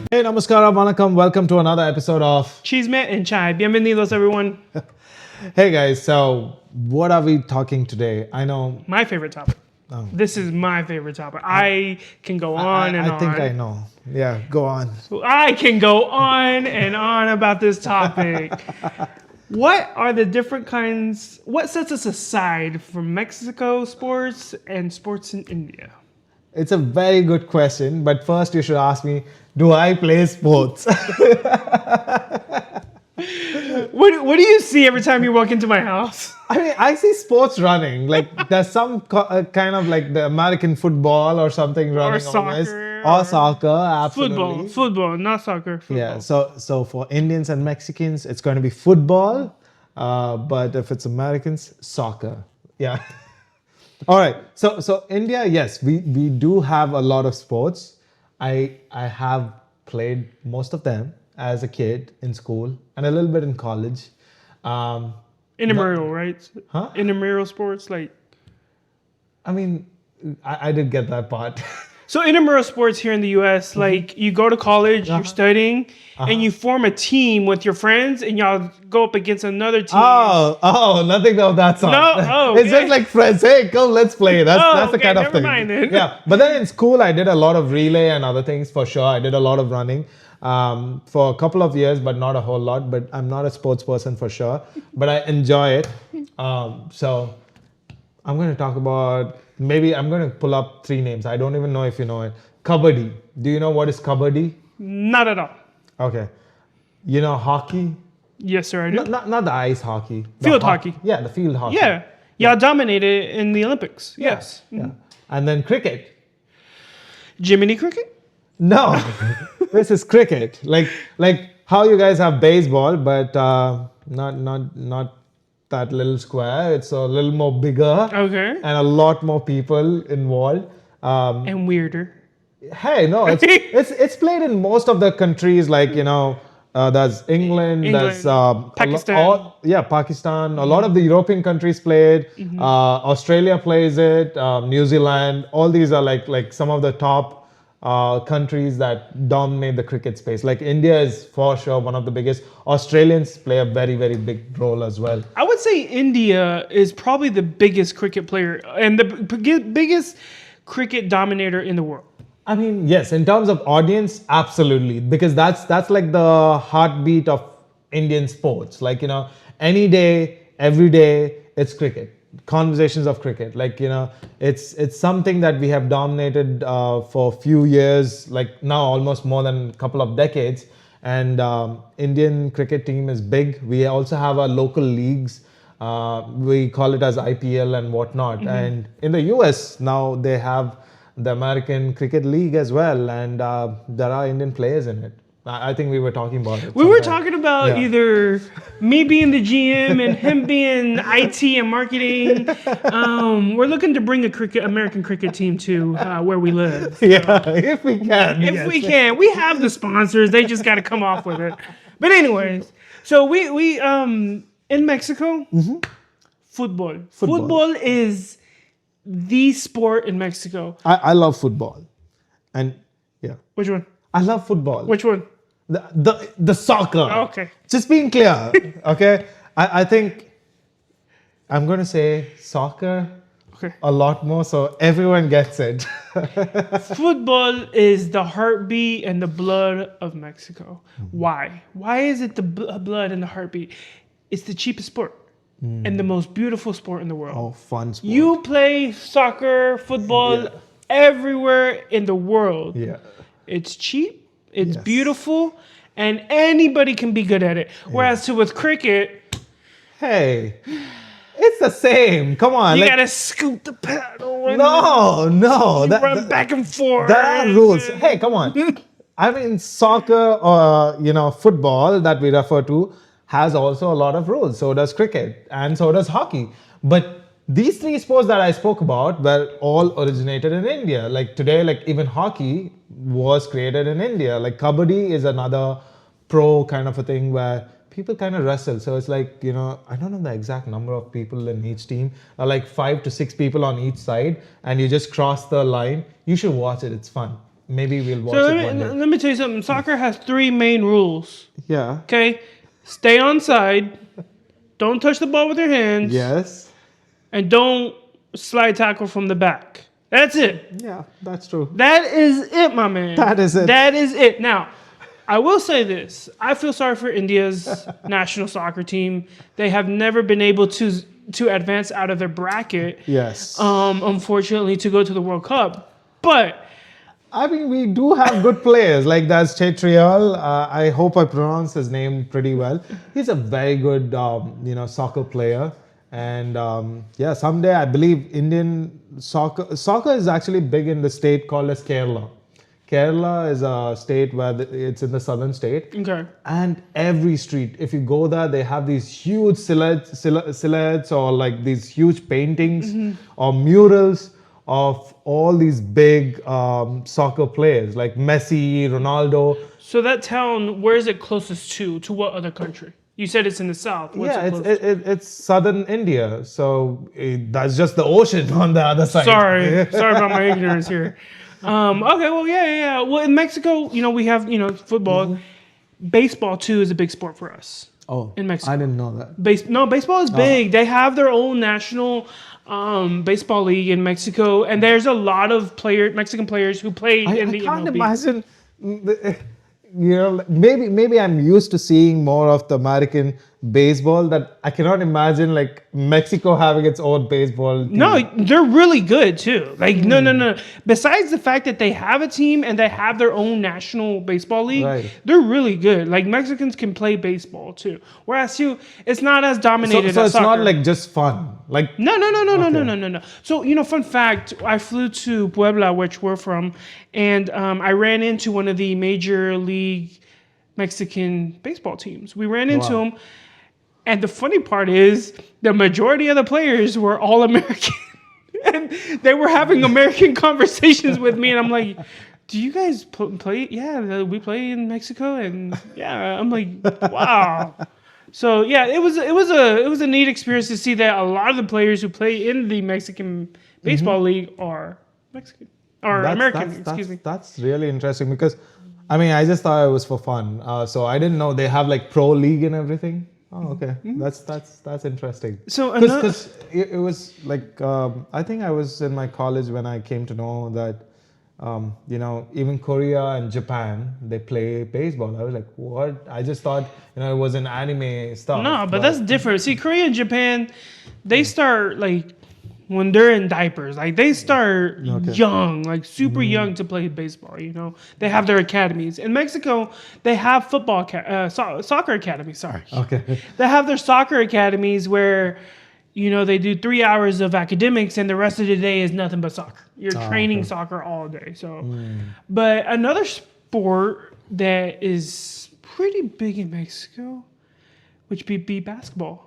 Hey, namaskara, vanakkam. Welcome to another episode of. Chisme Chai. Bienvenidos, everyone. Hey guys, so what are we talking today? I know. My favorite topic. Oh. This is my favorite topic. I can go on and on. I think I know. Yeah, go on. I can go on and on about this topic. What are the different kinds? What sets us aside from Mexico sports and sports in India? It's a very good question, but first you should ask me, do I play sports? What do you see every time you walk into my house? I mean, I see sports running. Like there's some kind of like the American football or something running always. Or soccer, absolutely. Football, not soccer. Football. Yeah, so for Indians and Mexicans, it's going to be football. But if it's Americans, soccer. Yeah. All right. So India, yes, we do have a lot of sports. I have played most of them as a kid in school and a little bit in college. Intramural, right? Huh? Intramural sports, like. I mean, I did get that part. So intramural sports here in the U.S., like you go to college, you're studying, and you form a team with your friends, and y'all go up against another team. Oh, nothing of that sort. No, It's just like friends. Hey, come, let's play. That's the kind of thing. Never mind then. Yeah, but then in school, I did a lot of relay and other things for sure. I did a lot of running for a couple of years, but not a whole lot. But I'm not a sports person for sure, but I enjoy it. So I'm going to talk about. Maybe I'm going to pull up 3 names. I don't even know if you know it. Kabaddi. Do you know what is Kabaddi? Not at all. Okay. You know hockey? Yes, sir, I do. Not the ice hockey. Field hockey. Yeah, the field hockey. Yeah. Y'all dominated in the Olympics. Yes. Yeah. And then cricket. Jiminy cricket? No. This is cricket. Like how you guys have baseball, but not that little square. It's a little more bigger. Okay. And a lot more people involved. And weirder. Hey, no, it's played in most of the countries. Like there's England. There's Pakistan. Pakistan. A lot of the European countries play it. Australia plays it. New Zealand. All these are like some of the top countries that dominate the cricket space. Like India is for sure one of the biggest. Australians play a very, very big role as well. I would say India is probably the biggest cricket player and the biggest cricket dominator in the world. I mean, yes, in terms of audience, absolutely, because that's like the heartbeat of Indian sports. Like any day, every day, it's cricket. Conversations of cricket. Like it's something that we have dominated for a few years. Like now, almost more than a couple of decades. And Indian cricket team is big. We also have our local leagues. We call it as IPL and whatnot. And in the US now they have the American Cricket League as well, and there are Indian players in it. I think we were talking about it. We were talking about either me being the GM and him being IT and marketing. We're looking to bring American cricket team to where we live. So. Yeah, if we can. If we can. We have the sponsors. They just got to come off with it. But anyways, so we in Mexico, football. Football is the sport in Mexico. I love football. And yeah. Which one? I love football. Which one? The soccer. Okay. Just being clear. Okay. I think I'm going to say soccer a lot more so everyone gets it. Football is the heartbeat and the blood of Mexico. Why? Why is it the blood and the heartbeat? It's the cheapest sport and the most beautiful sport in the world. Oh, fun sport. You play soccer, football everywhere in the world. Yeah. It's cheap. It's beautiful, and anybody can be good at it. Whereas with cricket, hey, it's the same. Come on, you gotta scoop the paddle. And no, run back and forth. There are rules. Hey, come on. I mean, soccer or football that we refer to has also a lot of rules. So does cricket, and so does hockey. But these 3 sports that I spoke about were all originated in India. Like today, like even hockey was created in India. Like Kabaddi is another pro kind of a thing where people kind of wrestle. So it's like, I don't know the exact number of people in each team, like 5 to 6 people on each side, and you just cross the line. You should watch it. It's fun. maybe we'll watch So it one day. let me tell you something. Soccer has 3 main rules. Yeah. Okay, stay on side, don't touch the ball with your hands, Yes. and don't slide tackle from the back. That's it. Yeah, that's true. That is it, my man. That is it. That is it. Now, I will say this. I feel sorry for India's national soccer team. They have never been able to advance out of their bracket, Yes. unfortunately, to go to the World Cup. But I mean, we do have good players. Like that's Chetrial. I hope I pronounce his name pretty well. He's a very good, soccer player. And yeah, someday I believe Indian soccer is actually big in the state called as Kerala. Kerala is a state where it's in the southern state. okay. And every street, if you go there, they have these huge silhouettes or like these huge paintings or murals of all these big soccer players like Messi, Ronaldo. So that town, where is it closest to? To what other country? You said it's in the south. What's Yeah, it closest to? it's southern India. So that's just the ocean on the other side. Sorry about my ignorance here. Okay, well, yeah. Well, in Mexico, we have football. Baseball too is a big sport for us. Oh, In Mexico. I didn't know that. Baseball is big. They have their own national baseball league in Mexico, and there's a lot of Mexican players who play in the I can't MLB. imagine. Maybe I'm used to seeing more of the American baseball that I cannot imagine like Mexico having its own baseball team. No, they're really good too. Like no. Besides the fact that they have a team and they have their own national baseball league, Right. they're really good. Like Mexicans can play baseball too. Whereas it's not as dominated So as it's soccer. not like just fun. Like No. So, fun fact, I flew to Puebla, which we're from, and I ran into one of the major league Mexican baseball teams. We ran into Wow. them, and the funny part is the majority of the players were all American. And they were having American conversations with me, and I'm like, do you guys play? Yeah, we play in Mexico, and yeah, I'm like, wow. So yeah, it was a neat experience to see that a lot of the players who play in the Mexican baseball league are Mexican or American. Excuse me. That's really interesting because, I mean, I just thought it was for fun. So I didn't know they have like pro league and everything. Oh, okay. That's interesting. So Because it was like I think I was in my college when I came to know that even Korea and Japan they play baseball. I was like, what? I just thought it was an anime stuff. No, but that's different. See, Korea and Japan, they start like when they're in diapers. Like they start young, like super young to play baseball. They have their academies. In Mexico, they have soccer academies. Sorry. Okay. They have their soccer academies where, they do 3 hours of academics and the rest of the day is nothing but soccer. You're training soccer all day. So, but another sport that is pretty big in Mexico, which would be basketball.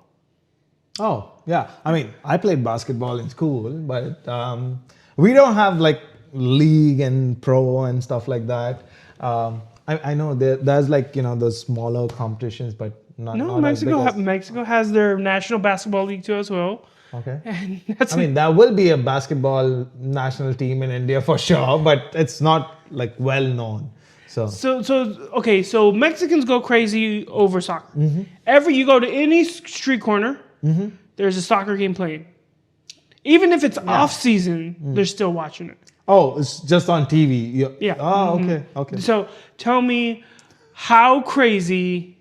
Oh, yeah. I mean, I played basketball in school, but we don't have like league and pro and stuff like that. I know there's like, those smaller competitions, but not Mexico. as big as- Mexico has their national basketball league too as well. Okay. And that's I mean, there will be a basketball national team in India for sure, but it's not like well known. So So Mexicans go crazy over soccer. You go to any street corner, there's a soccer game playing. Even if it's off season, they're still watching it. oh, it's just on TV. Yeah. Oh, okay. So tell me how crazy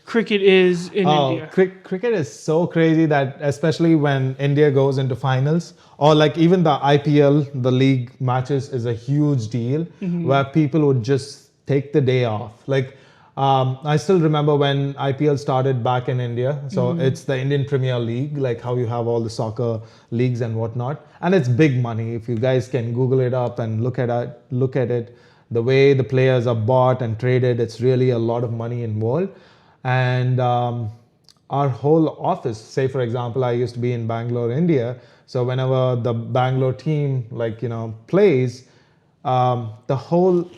cricket is in India. Cricket is so crazy that especially when India goes into finals or like even the IPL, the league matches is a huge deal where people would just take the day off. Like I still remember when IPL started back in India. So it's the Indian Premier League, like how you have all the soccer leagues and whatnot. And it's big money. If you guys can Google it up and look at it, the way the players are bought and traded, it's really a lot of money involved. And our whole office, say for example, I used to be in Bangalore, India. So whenever the Bangalore team plays, the whole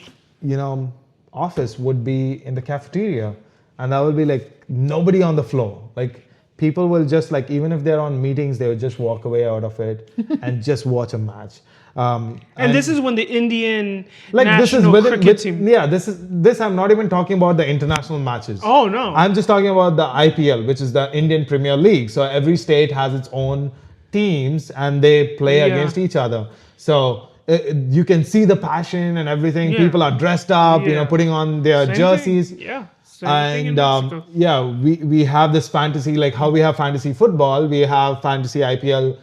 office would be in the cafeteria, and that will be like nobody on the floor. Like people will just like even if they're on meetings, they will just walk away out of it and just watch a match. And this is when the Indian like this is national cricket team. yeah, this I'm not even talking about the international matches. Oh no! I'm just talking about the IPL, which is the Indian Premier League. So every state has its own teams and they play Yeah. against each other. So you can see the passion and everything. Yeah. People are dressed up, Yeah. putting on their Same jerseys. thing. Yeah. Same thing in And Mexico. yeah, we have this fantasy, like how we have fantasy football, we have fantasy IPL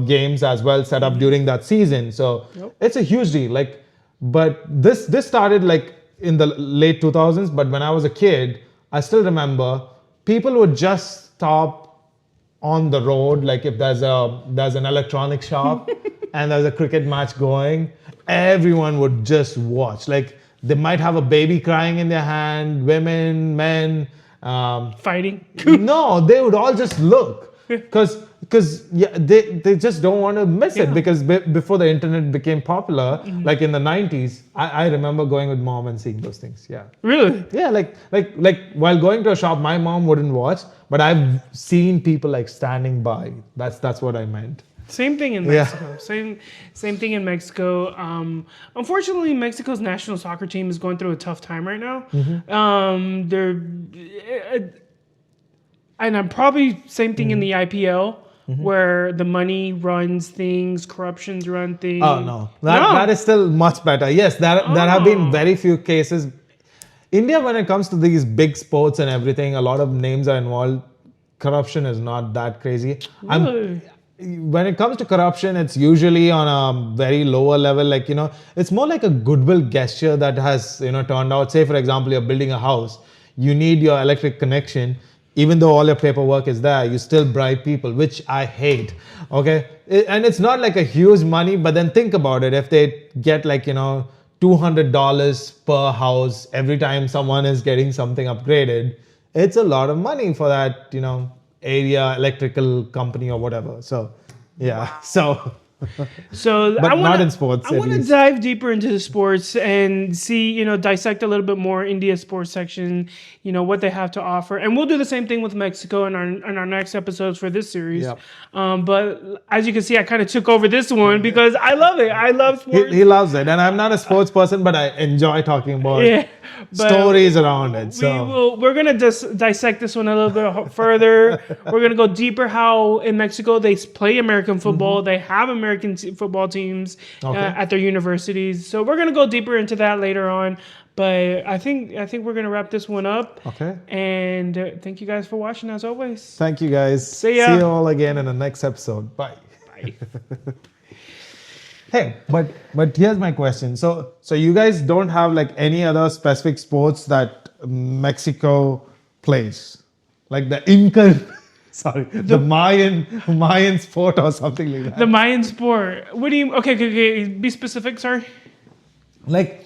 games as well set up during that season. So Yep. it's a huge deal. Like, but this started like in the late 2000s. But when I was a kid, I still remember people would just stop on the road, like if there's an electronic shop and there's a cricket match going, everyone would just watch. Like they might have a baby crying in their hand, women, men. Fighting. No, they would all just look because yeah, they just don't want to miss it, Yeah. because before the internet became popular, like in the 90s, I remember going with mom and seeing those things. Yeah. Really? Yeah, like while going to a shop, my mom wouldn't watch, but I've seen people like standing by. That's what I meant. Same thing in Yeah. Mexico. Same thing in Mexico. Unfortunately, Mexico's national soccer team is going through a tough time right now. They're and I'm probably same thing in the IPL, where the money runs things, corruptions run things. Oh no, that is still much better. Yes, there have been Oh. very few cases. India, when it comes to these big sports and everything, a lot of names are involved. Corruption is not that crazy. Really? When it comes to corruption, it's usually on a very lower level. Like, it's more like a goodwill gesture that has, turned out. Say, for example, you're building a house, you need your electric connection. Even though all your paperwork is there, you still bribe people, which I hate. Okay. And it's not like a huge money, but then think about it. If they get like, $200 per house every time someone is getting something upgraded, it's a lot of money for that, area electrical company or whatever. So, yeah. So, So But I wanna, not in sports, I at want to least. dive deeper into the sports and see, dissect a little bit more India's sports section, what they have to offer, and we'll do the same thing with Mexico in our next episodes for this series. Yep. But as you can see, I kind of took over this one because I love it. I love sports. he loves it. And I'm not a sports person, but I enjoy talking about Yeah, but stories around it. So, we're gonna just dissect this one a little bit further. We're gonna go deeper how in Mexico they play American football. They have American football teams Okay. at their universities. So we're gonna go deeper into that later on. But I think we're gonna wrap this one up. okay. And thank you guys for watching as always. Thank you guys. See ya. See you all again in the next episode. Bye. Bye. Hey, but here's my question. So you guys don't have like any other specific sports that Mexico plays, like the Inca, the Mayan sport or something like that. The Mayan sport. What do you? Okay. Be specific. Sorry. Like